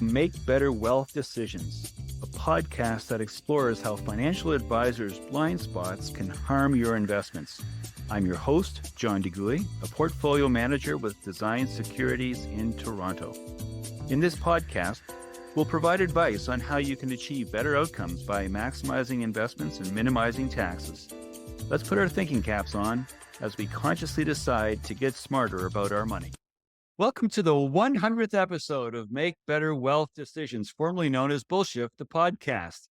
Make Better Wealth Decisions, a podcast that explores how financial advisors' blind spots can harm your investments. I'm your host, John DeGuy, a portfolio manager with Design Securities in Toronto. In this podcast, we'll provide advice on how you can achieve better outcomes by maximizing investments and minimizing taxes. Let's put our thinking caps on as we consciously decide to get smarter about our money. Welcome to the 100th episode of Make Better Wealth Decisions, formerly known as Bullshift, the podcast.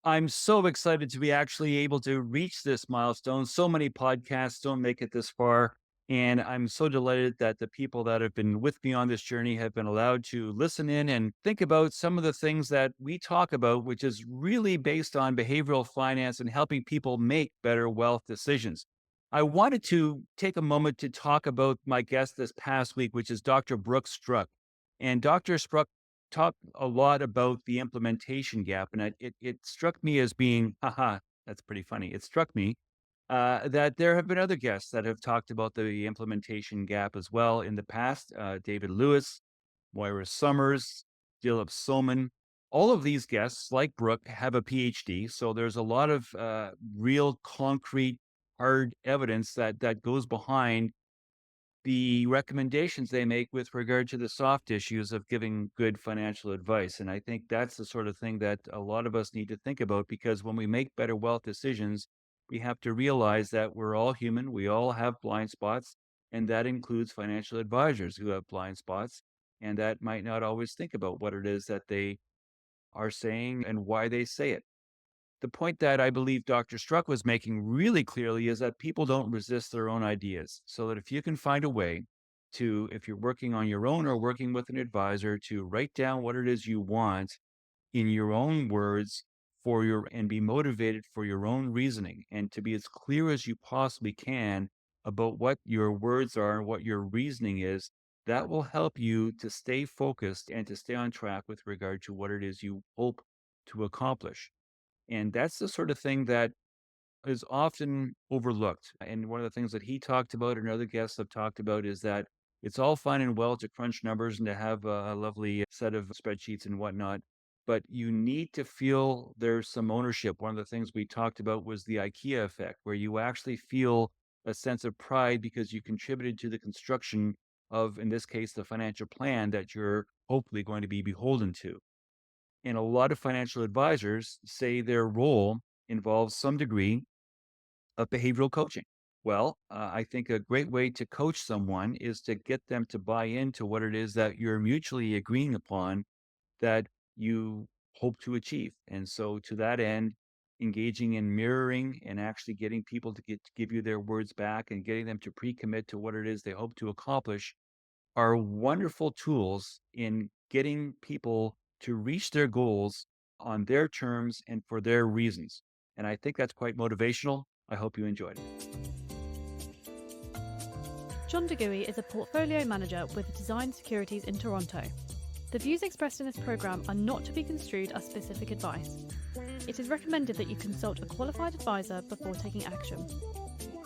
I'm so excited to be actually able to reach this milestone. So many podcasts don't make it this far, and I'm so delighted that the people that have been with me on this journey have been allowed to listen in and think about some of the things that we talk about, which is really based on behavioral finance and helping people make better wealth decisions. I wanted to take a moment to talk about my guest this past week, which is Dr. Brooke Struck. And Dr. Struck talked a lot about the implementation gap. And it struck me as being, that's pretty funny. It struck me that there have been other guests that have talked about the implementation gap as well in the past. David Lewis, Moira Summers, Dilip Soman. All of these guests, like Brooke, have a PhD. So there's a lot of real concrete hard evidence that goes behind the recommendations they make with regard to the soft issues of giving good financial advice. And I think that's the sort of thing that a lot of us need to think about, because when we make better wealth decisions, we have to realize that we're all human. We all have blind spots, and that includes financial advisors who have blind spots, and that might not always think about what it is that they are saying and why they say it. The point that I believe Dr. Struck was making really clearly is that people don't resist their own ideas. So that if you can find a way to, if you're working on your own or working with an advisor, to write down what it is you want in your own words and be motivated for your own reasoning, and to be as clear as you possibly can about what your words are and what your reasoning is, that will help you to stay focused and to stay on track with regard to what it is you hope to accomplish. And that's the sort of thing that is often overlooked. And one of the things that he talked about and other guests have talked about is that it's all fine and well to crunch numbers and to have a lovely set of spreadsheets and whatnot, but you need to feel there's some ownership. One of the things we talked about was the IKEA effect, where you actually feel a sense of pride because you contributed to the construction of, in this case, the financial plan that you're hopefully going to be beholden to. And a lot of financial advisors say their role involves some degree of behavioral coaching. Well, I think a great way to coach someone is to get them to buy into what it is that you're mutually agreeing upon that you hope to achieve. And so to that end, engaging in mirroring and actually getting people to give you their words back and getting them to pre-commit to what it is they hope to accomplish are wonderful tools in getting people to reach their goals on their terms and for their reasons. And I think that's quite motivational. I hope you enjoyed it. John DeGuy is a portfolio manager with Design Securities in Toronto. The views expressed in this program are not to be construed as specific advice. It is recommended that you consult a qualified advisor before taking action.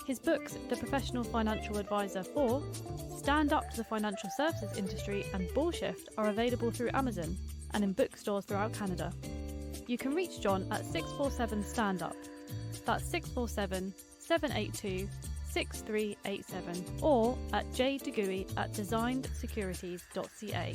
His books, The Professional Financial Advisor 4, Stand Up to the Financial Services Industry, and Bullshift are available through Amazon and in bookstores throughout Canada. You can reach John at 647-STAND-UP. That's 647-782-6387, or at jdeguy@designedsecurities.ca.